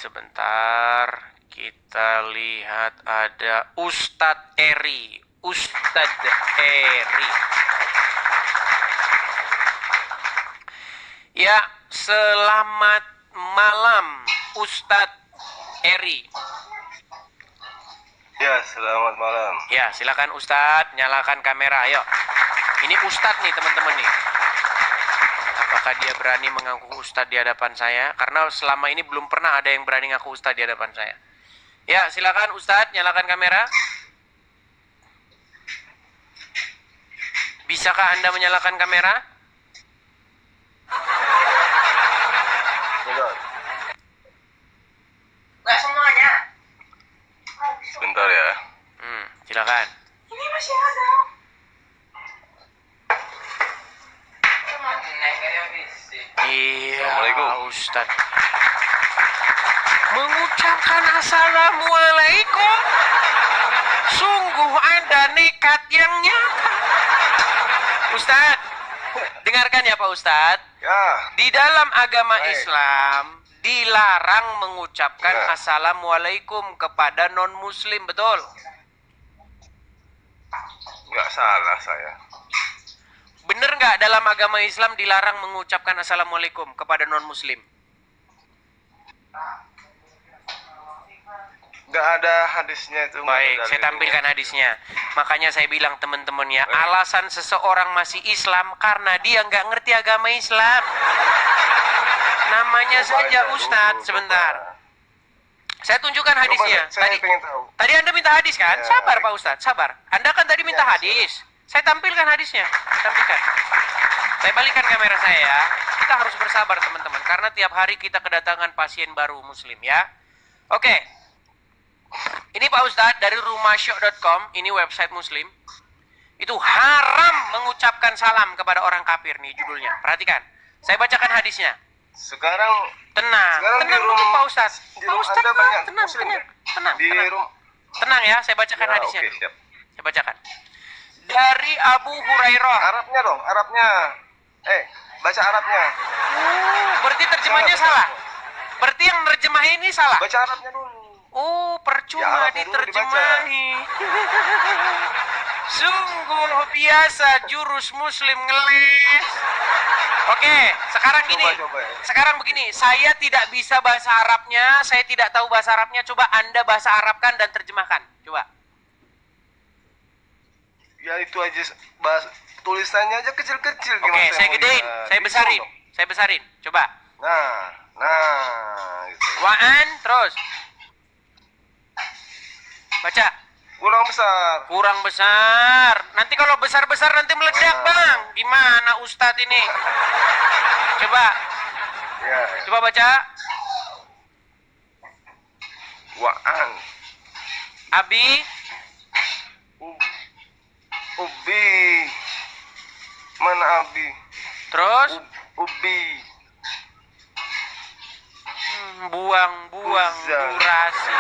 Sebentar, kita lihat ada Ustadz Eri. Ustadz Eri. Ya, selamat malam Ustadz Eri. Ya, selamat malam. Ya, silakan Ustadz, nyalakan kamera. Ayo. Ini Ustadz nih teman-teman nih. Apakah dia berani mengaku Ustadz di hadapan saya? Karena selama ini belum pernah ada yang berani ngaku Ustadz di hadapan saya. Ya, silakan Ustadz, nyalakan kamera. Bisakah Anda menyalakan kamera? Nggak semuanya. Sebentar ya. Silakan. Ini masih ada. Iya, Assalamualaikum. Ustadz. Mengucapkan Assalamualaikum. Sungguh ada nekat yang nyata. Ustadz, dengarkan ya Pak Ustadz. Ya. Di dalam agama Baik. Islam dilarang mengucapkan Ya. Assalamualaikum kepada non-muslim, betul? Nggak salah saya. Bener nggak dalam agama Islam dilarang mengucapkan Assalamualaikum kepada non-muslim? Nggak ada hadisnya itu. Baik, nggak ada saya dalilnya. tampilkan hadisnya. Makanya saya bilang teman-teman ya, Baik. alasan seseorang masih Islam karena dia nggak ngerti agama Islam. Namanya Coba saja aja Ustadz, dulu, sebentar. coba. Saya tunjukkan hadisnya. Saya Tadi, pengen tahu. tadi Anda minta hadis kan? Ya. Sabar Pak Ustadz, sabar. Anda kan tadi minta Ya, hadis. Saya tampilkan hadisnya. Tampilkan. Saya balikan kamera saya ya. Kita harus bersabar teman-teman. Karena tiap hari kita kedatangan pasien baru muslim ya. Oke. Ini Pak Ustadz dari rumahsyok.com. Ini website muslim. Itu haram mengucapkan salam kepada orang kafir nih judulnya. Perhatikan. Saya bacakan hadisnya. Sekarang Tenang. Sekarang Tenang di dulu room- Pak Ustadz. di Pak room Ustadz, Anda banyak tenang. muslim, Tenang. ya? Tenang. di Tenang. room. Tenang ya, saya bacakan Ya, hadisnya oke, dulu. siap. Saya bacakan. Dari Abu Hurairah. Arabnya dong, Arabnya. Baca Arabnya. Berarti terjemahnya salah. Berarti yang nerjemah ini salah. Baca Arabnya dulu. Oh, Ya, percuma Arabnya dulu diterjemahi. Sungguh biasa jurus muslim ngeles. Oke, sekarang gini. Coba ya. Sekarang begini, saya tidak bisa bahasa Arabnya, saya tidak tahu bahasa Arabnya. Coba Anda bahasa Arabkan dan terjemahkan. Coba. Ya itu aja tulisannya aja kecil-kecil. Oke, gimana saya mau gedein, lihat? saya Bisa besarin. dong. Saya besarin. Coba. Nah, gitu. Waan terus. Baca. Kurang besar. Kurang besar. Nanti kalau besar-besar nanti meledak, Bang. Gimana Ustadz ini? Coba. Ya. Coba baca. Waan. Abi. Ubi. Mana Abi? Terus. Ubi. Buang-buang Uzan. durasi.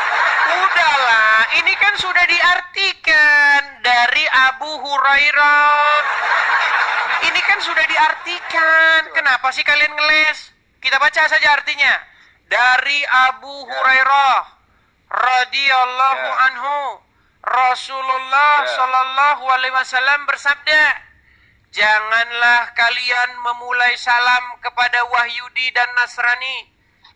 Udahlah, ini kan sudah diartikan dari Abu Hurairah. Ini kan sudah diartikan. Kenapa sih kalian ngeles? Kita baca saja artinya. Dari Abu Hurairah radhiyallahu Ya. anhu, Rasulullah Ya. Shallallahu alaihi wasallam bersabda, janganlah kalian memulai salam kepada Wahyudi dan Nasrani.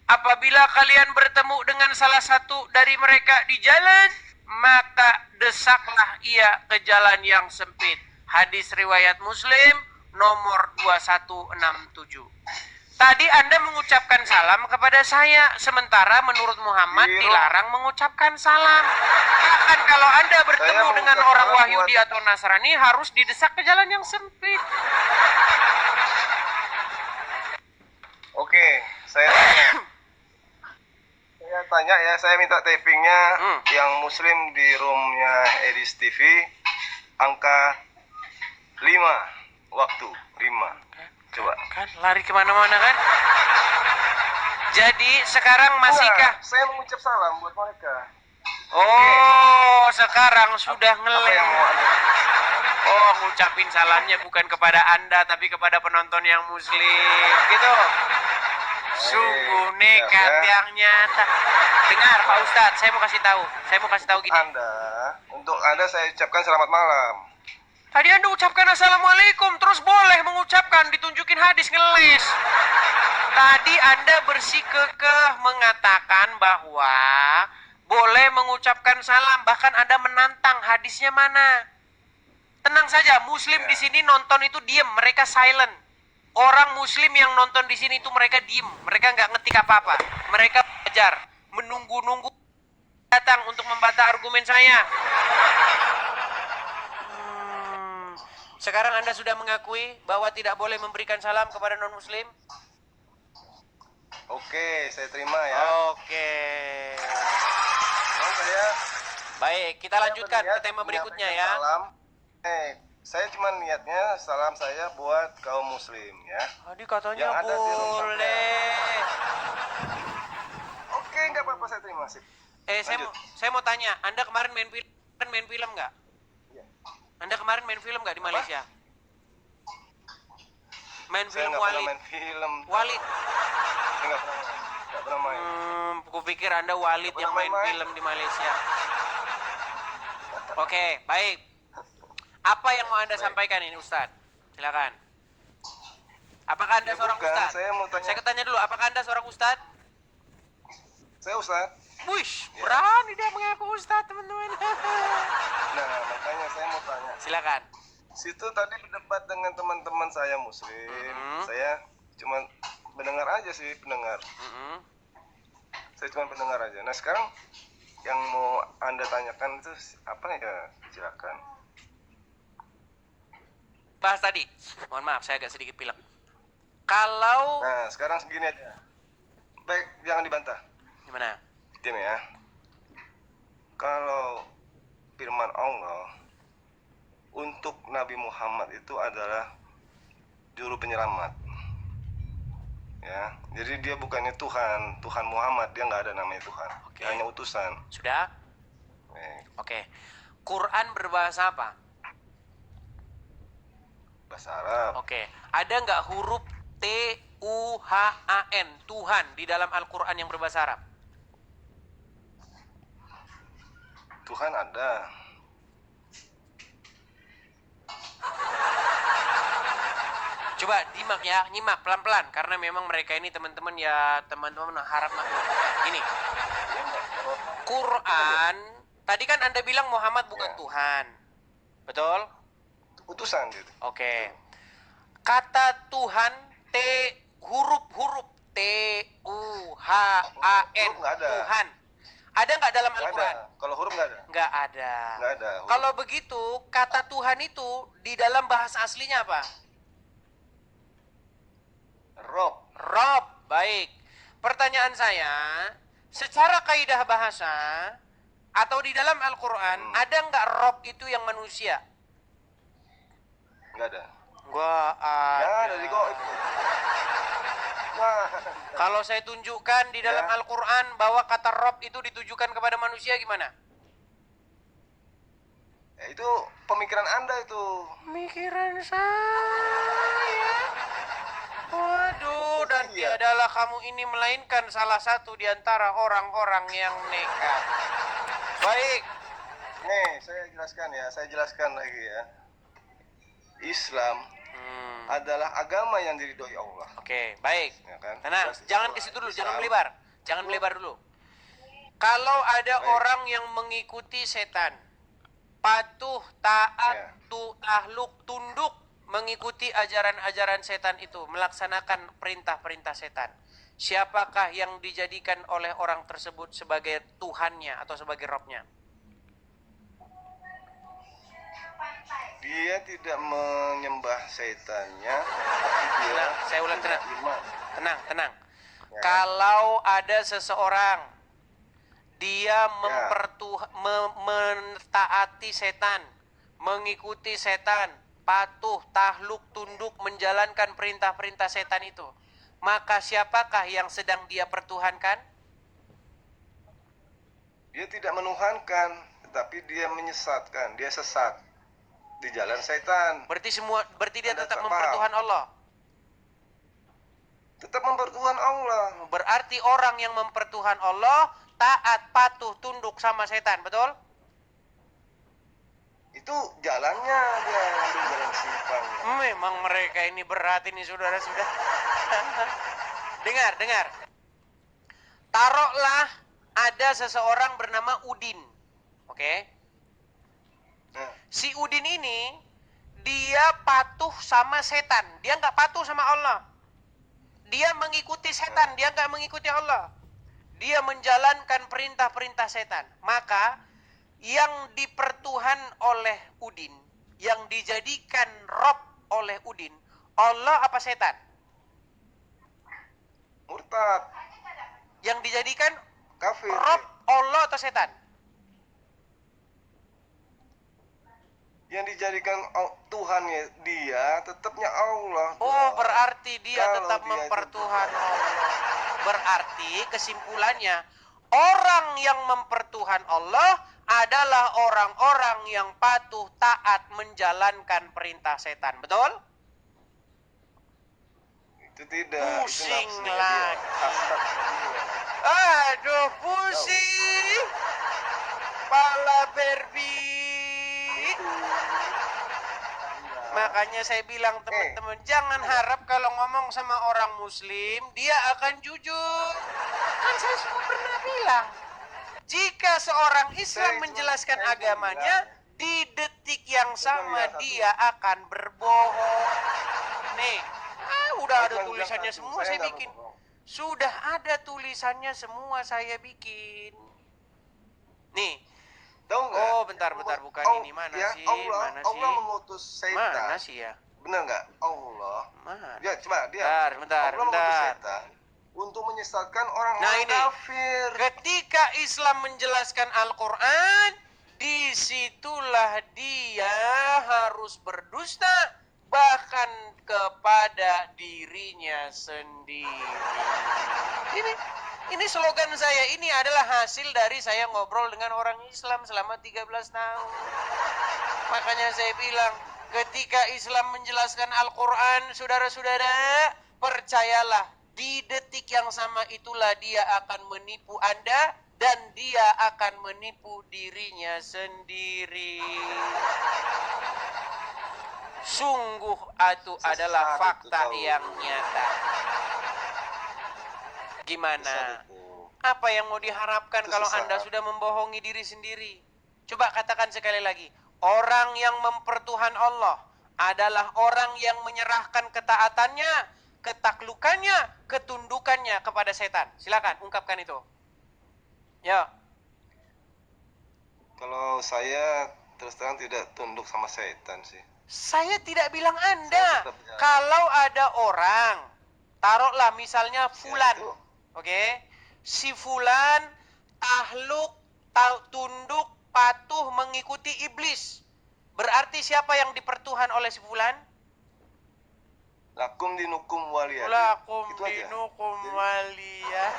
Apabila kalian bertemu dengan salah satu dari mereka di jalan, maka desaklah ia ke jalan yang sempit. Hadis riwayat Muslim nomor 2167. Tadi Anda mengucapkan salam kepada saya, sementara menurut Muhammad Iya. dilarang mengucapkan salam. Bahkan kalau Anda bertemu Saya dengan mengucapkan orang salam Wahyudi atau Nasrani harus didesak ke jalan yang sempit. Oke, saya tanya. Saya tanya ya, saya minta tapingnya yang muslim di roomnya Edis TV, angka 5, waktu 5. Coba. Kan lari kemana-mana kan? Jadi sekarang masihkah? Enggak, saya mengucap salam buat mereka. Oh, sekarang sudah Apa ngelem. yang mau Anda? Oh, ngucapin salamnya bukan kepada Anda tapi kepada penonton yang muslim, gitu. Sungguh nekat ya. yang nyata. Dengar Pak Ustadz, saya mau kasih tahu gini. Untuk Anda saya ucapkan selamat malam. Tadi Anda ucapkan Assalamualaikum, terus boleh mengucapkan, ditunjukin hadis ngeles. Tadi Anda bersikukuh mengatakan bahwa boleh mengucapkan salam, bahkan Anda menantang, hadisnya mana? Tenang saja, Muslim di sini nonton itu diem, mereka silent. Orang Muslim yang nonton di sini itu mereka diem, mereka nggak ngetik apa-apa. Mereka belajar, menunggu-nunggu datang untuk membantah argumen saya. Sekarang Anda sudah mengakui bahwa tidak boleh memberikan salam kepada non-Muslim? Oke, saya terima ya. Oke. Memang saya Baik, kita lanjutkan ke tema berikutnya ya. salam. Saya cuma niatnya salam saya buat kaum muslim ya. Tadi katanya Yang ada di rumah boleh. Oke, nggak apa-apa, saya terima sih. Saya mau tanya, Anda kemarin main film nggak? Iya. Anda kemarin main film nggak di Malaysia? Main Saya film nggak pernah Walid. main film. Walid. Saya nggak pernah main. Kupikir Anda Walid Nggak yang pernah main main. film di Malaysia. Oke, baik. Apa yang mau Anda sampaikan ini, Ustadz? Silakan. Apakah Anda Ya, seorang bukan. Ustadz? Saya mau tanya. Saya tanya dulu, apakah Anda seorang Ustadz? Saya Ustaz. Wish, Ya. berani dia mengaku Ustadz, teman-teman. Nah, makanya saya mau tanya. Silakan. Situ tadi berdebat dengan teman-teman saya muslim. Saya cuma pendengar aja sih, pendengar. Saya cuma pendengar aja. Nah, sekarang yang mau Anda tanyakan itu apa ya? Silakan. Bahas tadi. Mohon maaf, saya agak sedikit pilek. Kalau Nah, sekarang segini aja. Baik, jangan dibantah. gimana? Diam ya. Kalau firman Allah untuk Nabi Muhammad itu adalah juru penyelamat. Ya, jadi dia bukannya Tuhan Muhammad, dia nggak ada namanya Tuhan. Oke. Dia hanya utusan. Sudah? Oke. Quran berbahasa apa? Bahasa Arab. Oke. Ada nggak huruf Tuhan, Tuhan di dalam Al-Quran yang berbahasa Arab? Tuhan ada. Coba nyimak pelan-pelan karena memang mereka ini teman-teman harap maklum. Ini Quran, tadi kan Anda bilang Muhammad bukan Ya. Tuhan. Betul? Utusan gitu. Oke. Kata Tuhan huruf T U H A N. Huruf nggak ada. Tuhan. Ada nggak dalam Nggak Al-Quran? ada. Kalau huruf nggak ada. Nggak ada. Nggak ada. Huruf. Kalau begitu, kata Tuhan itu di dalam bahasa aslinya apa? Rob. Rob. Baik. Pertanyaan saya, secara kaidah bahasa atau di dalam Al-Quran, ada nggak Rob itu yang manusia? Nggak ada. Nggak Nggak ada di goib. Nah, Kalau saya tunjukkan di dalam Ya. Al-Quran bahwa kata Rob itu ditujukan kepada manusia, gimana? ya itu pemikiran Anda itu. Pemikiran saya. Waduh, dan Iya. tiadalah kamu ini melainkan salah satu di antara orang-orang yang nekat. Baik. Nih, saya jelaskan lagi ya. Islam adalah agama yang diridhoi Allah. Oke, baik. Ya kan? Tenang, Terus jangan ke Islam- situ dulu, Islam- jangan melebar. Jangan melebar dulu. Kalau ada Baik. orang yang mengikuti setan, patuh, taat, Ya. tahluk, tunduk, mengikuti ajaran-ajaran setan itu, melaksanakan perintah-perintah setan. Siapakah yang dijadikan oleh orang tersebut sebagai Tuhannya atau sebagai Robnya? Dia tidak menyembah setannya, tapi dia Tenang, saya ulang, tenang. iman. Tenang. Ya. Kalau ada seseorang dia Ya. mentaati setan, mengikuti setan, patuh, tahluk, tunduk, menjalankan perintah-perintah setan itu, maka siapakah yang sedang dia pertuhankan? Dia tidak menuhankan, tetapi dia menyesatkan, dia sesat di jalan setan. Berarti dia Anda tetap tak mempertuhan Allah. Tetap mempertuhan Allah. Berarti orang yang mempertuhan Allah taat, patuh, tunduk sama setan, betul? Itu jalannya dia ambil jalan simpang. Memang mereka ini berat ini saudara-saudara. Dengar. Taruhlah ada seseorang bernama Udin. Oke? Nah, Si Udin ini dia patuh sama setan. Dia nggak patuh sama Allah. Dia mengikuti setan, dia nggak mengikuti Allah. Dia menjalankan perintah-perintah setan. Maka yang dipertuhan oleh Udin, yang dijadikan Rob oleh Udin, Allah apa setan? murtad, Yang dijadikan kafir. Rob Allah atau setan? Yang dijadikan Tuhan ya dia tetapnya Allah. Oh, berarti dia Kalau tetap dia mempertuhan Allah. Berarti kesimpulannya, orang yang mempertuhan Allah adalah orang-orang yang patuh taat menjalankan perintah setan. Betul? Itu tidak. Pusing itu nafsunya lagi. dia. Hasratnya dia. Aduh, pusing. Pala berbit. Makanya saya bilang teman-teman, jangan harap kalau ngomong sama orang muslim, dia akan jujur. Kan saya sudah pernah bilang, jika seorang Islam menjelaskan agamanya, di detik yang sama dia akan berbohong. Nih, udah ada tulisannya semua saya bikin. Sudah ada tulisannya semua saya bikin. Nih. Tahu nggak? Oh, bentar, bukan ini. Mana ya, sih? Allah, Mana Allah sih? mengutus setan. Mana sih ya? Benar nggak? Allah. Mana? Ya, coba dia. Bentar. Allah mengutus setan untuk menyesatkan orang-orang ini. kafir. Ketika Islam menjelaskan Al-Quran, disitulah dia harus berdusta, bahkan kepada dirinya sendiri. Ini slogan saya, ini adalah hasil dari saya ngobrol dengan orang Islam selama 13 tahun. Makanya saya bilang, ketika Islam menjelaskan Al-Quran, saudara-saudara, percayalah, di detik yang sama itulah dia akan menipu Anda, dan dia akan menipu dirinya sendiri. Sungguh itu adalah fakta yang nyata. Gimana? Apa yang mau diharapkan kalau Anda sudah membohongi diri sendiri? Coba katakan sekali lagi. Orang yang mempertuhan Allah adalah orang yang menyerahkan ketaatannya, ketaklukannya, ketundukannya kepada setan. Silakan ungkapkan itu. Ya. Kalau saya terus terang tidak tunduk sama setan sih. Saya tidak bilang Anda. Saya tetap jalan. Kalau ada orang, taruhlah misalnya Fulan. itu. Oke. Si Fulan tahluk, tunduk, patuh mengikuti iblis. Berarti siapa yang dipertuhan oleh si Fulan? Lakum dinukum waliyah. Lakum Itu aja. dinukum waliyah.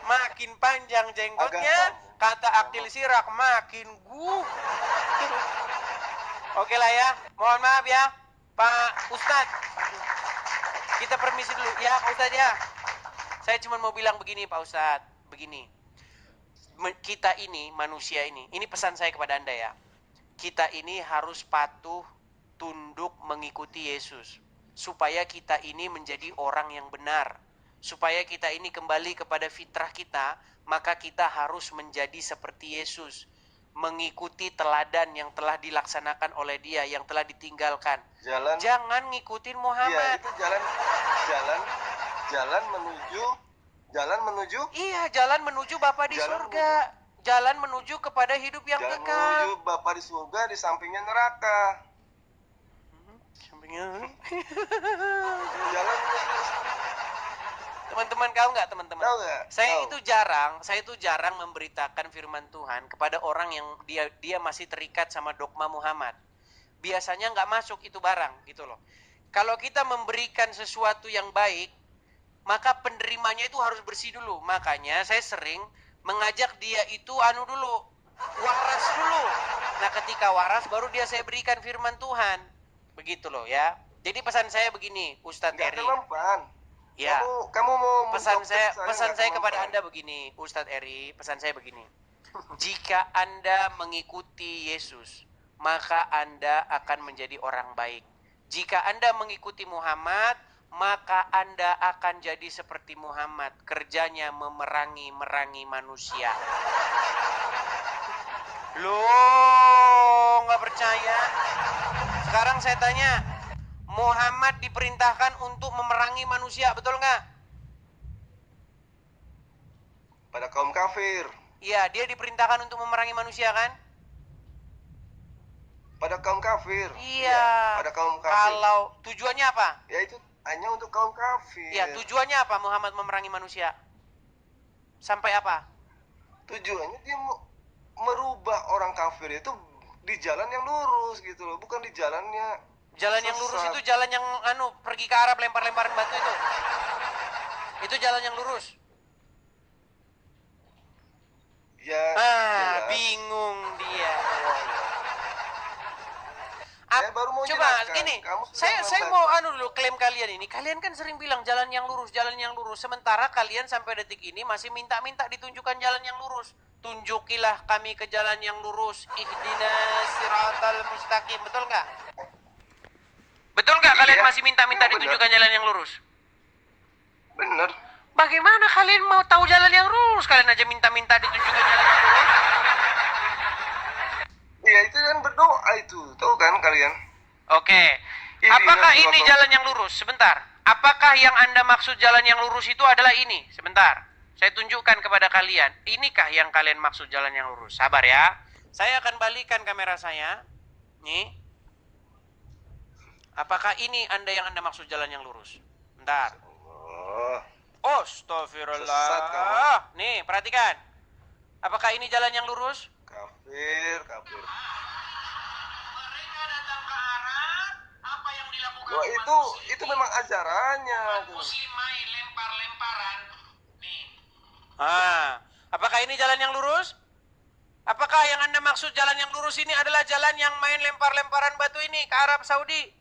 Makin panjang jenggotnya, kata Akil Sirak, makin Oke lah ya, mohon maaf ya, Pak Ustadz. Kita permisi dulu, ya Pak Ustadz ya. Saya cuma mau bilang begini Pak Ustadz, begini. Kita ini, manusia ini pesan saya kepada Anda ya. Kita ini harus patuh, tunduk, mengikuti Yesus. Supaya kita ini menjadi orang yang benar. Supaya kita ini kembali kepada fitrah kita, maka kita harus menjadi seperti Yesus. Mengikuti teladan yang telah dilaksanakan oleh dia, yang telah ditinggalkan. Jangan ngikutin Iya, Muhammad. itu jalan menuju Iya, jalan menuju Bapa di surga. Jalan menuju kepada hidup yang jalan kekal. menuju Bapa di surga, di sampingnya neraka. Sampingnya. Jalan menuju. Teman-teman tahu nggak teman-teman? Tahu nggak? Saya Tahu. itu jarang memberitakan firman Tuhan kepada orang yang dia masih terikat sama dogma Muhammad. Biasanya nggak masuk itu barang gitu loh. Kalau kita memberikan sesuatu yang baik, maka penerimanya itu harus bersih dulu. Makanya saya sering mengajak dia itu dulu, waras dulu. Nah ketika waras baru saya berikan firman Tuhan. Begitu loh ya. Jadi pesan saya begini, Ustadz Nggak Eri. akan mempan. Ya. Kamu mau Pesan mendoktrin saya nggak akan kepada mempan. Anda begini, Ustadz Eri, pesan saya begini. Jika Anda mengikuti Yesus, maka Anda akan menjadi orang baik. Jika Anda mengikuti Muhammad, maka Anda akan jadi seperti Muhammad. Kerjanya memerangi manusia. Loh, nggak percaya? Sekarang saya tanya, Muhammad diperintahkan untuk memerangi manusia, betul nggak? Pada kaum kafir. Iya, dia diperintahkan untuk memerangi manusia kan? Pada kaum kafir. Iya. Pada kaum kafir. Kalau tujuannya apa? Ya itu hanya untuk kaum kafir. Iya, tujuannya apa Muhammad memerangi manusia? Sampai apa? Tujuannya dia merubah orang kafir itu di jalan yang lurus gitu loh, bukan di jalannya Jalan yang lurus sesat. itu jalan yang pergi ke Arab lempar-lemparan batu itu. Itu jalan yang lurus. Ya. Jelas. Bingung dia. Saya baru mau Coba jelaskan. gini, Kamu sudah saya membaca. mau dulu klaim kalian ini. Kalian kan sering bilang jalan yang lurus. Sementara kalian sampai detik ini masih minta-minta ditunjukkan jalan yang lurus. Tunjukilah kami ke jalan yang lurus. Ihdinas siratal mustaqim. Betul nggak? Betul nggak kalian Iya. masih minta-minta Iya, ditunjukkan jalan yang lurus? Bener. Bagaimana kalian mau tahu jalan yang lurus? Kalian aja minta-minta ditunjukkan jalan yang lurus. Iya itu kan berdoa itu, tahu kan kalian? Oke. Ini Apakah yang ini berdoa. jalan yang lurus? Sebentar. Apakah yang Anda maksud jalan yang lurus itu adalah ini? Sebentar. Saya tunjukkan kepada kalian. Inikah yang kalian maksud jalan yang lurus? Sabar ya. Saya akan balikan kamera saya. Nih. Apakah ini yang Anda maksud jalan yang lurus? Bentar. Oh, Astagfirullah. Sesat kamu. Nih, perhatikan. Apakah ini jalan yang lurus? kafir. Mereka datang ke Arab, apa yang dilakukan Wah itu memang ajarannya tuh. Muslim main lempar-lemparan. Nih. Apakah ini jalan yang lurus? Apakah yang Anda maksud jalan yang lurus ini adalah jalan yang main lempar-lemparan batu ini ke Arab Saudi?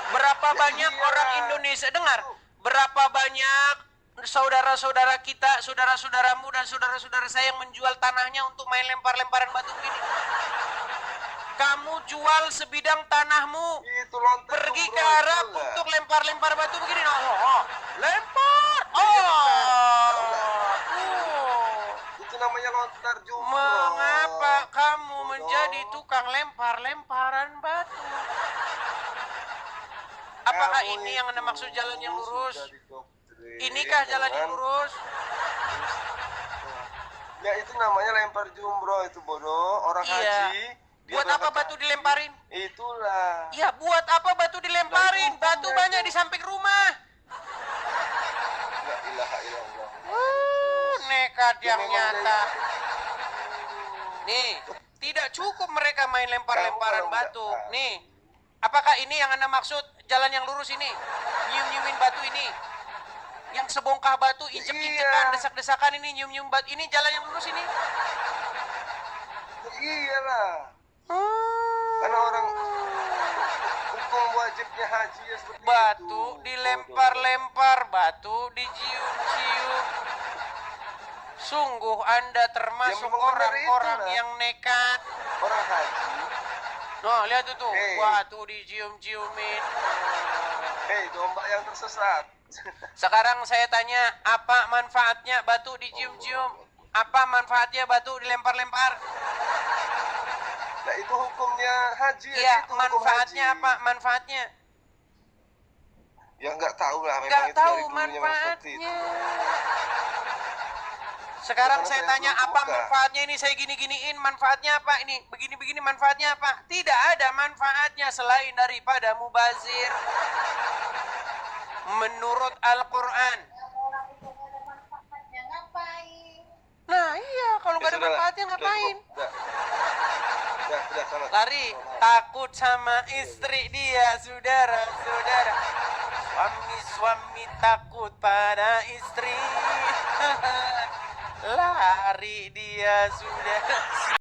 Berapa banyak iya. orang Indonesia, dengar, berapa banyak saudara-saudara kita, saudara-saudaramu dan saudara-saudara saya yang menjual tanahnya untuk main lempar-lemparan batu begini? Kamu jual sebidang tanahmu, Itu lontar pergi bro, ke Arab tahu nggak? untuk lempar-lempar batu begini. Lempar. Itu namanya lontar jumroh. Mengapa kamu Bodoh. menjadi tukang lempar-lemparan batu? Apakah Kamu ini yang Anda itu maksud jalan yang lurus? sudah didoktrin Inikah jalan yang dengan- lurus? Ya itu namanya lempar jumroh itu bodoh. Orang Iya. haji. dia Buat apa berangkat batu haji. dilemparin? Itulah. Ya, buat apa batu dilemparin? Nah, itu Batu hukumnya banyak itu. di samping rumah. La ilaha illallah. Nekat yang memang nyata. dari- Nih, tidak cukup mereka main lempar-lemparan Kamu kalau batu. nggak- Nih, apakah ini yang Anda maksud jalan yang lurus ini? Nyium-nyiumin batu ini? Yang sebongkah batu, injek-injekan, Iya. desak-desakan ini, nyium-nyium batu. Ini jalan yang lurus ini? Iyalah. Karena orang hukum wajibnya haji ya seperti Batu itu. dilempar-lempar, batu dicium-cium. Sungguh Anda termasuk Ya, memang benar orang-orang itulah. yang nekat. Orang haji. Noh, lihat itu tuh, Hei. batu dicium-ciumin. Hei, domba yang tersesat. Sekarang saya tanya, apa manfaatnya batu dicium-cium? Apa manfaatnya batu dilempar-lempar? Nah, itu hukumnya haji. Iya, itu hukum manfaatnya haji. apa? Manfaatnya? Ya nggak tahu lah. memang Nggak itu tahu dari dulunya memang seperti itu. manfaatnya. Sekarang Karena saya saya tanya, belum apa buka. manfaatnya ini? Saya gini-giniin, manfaatnya apa ini? Begini-begini, manfaatnya apa? Tidak ada manfaatnya selain daripada mubazir. Menurut Al-Quran. Nah iya, kalau nggak ada sudah lah. manfaatnya Sudah ngapain? cukup. Sudah, sana. Lari, takut sama istri dia, saudara-saudara. Suami takut pada istri. Lari dia, saudara.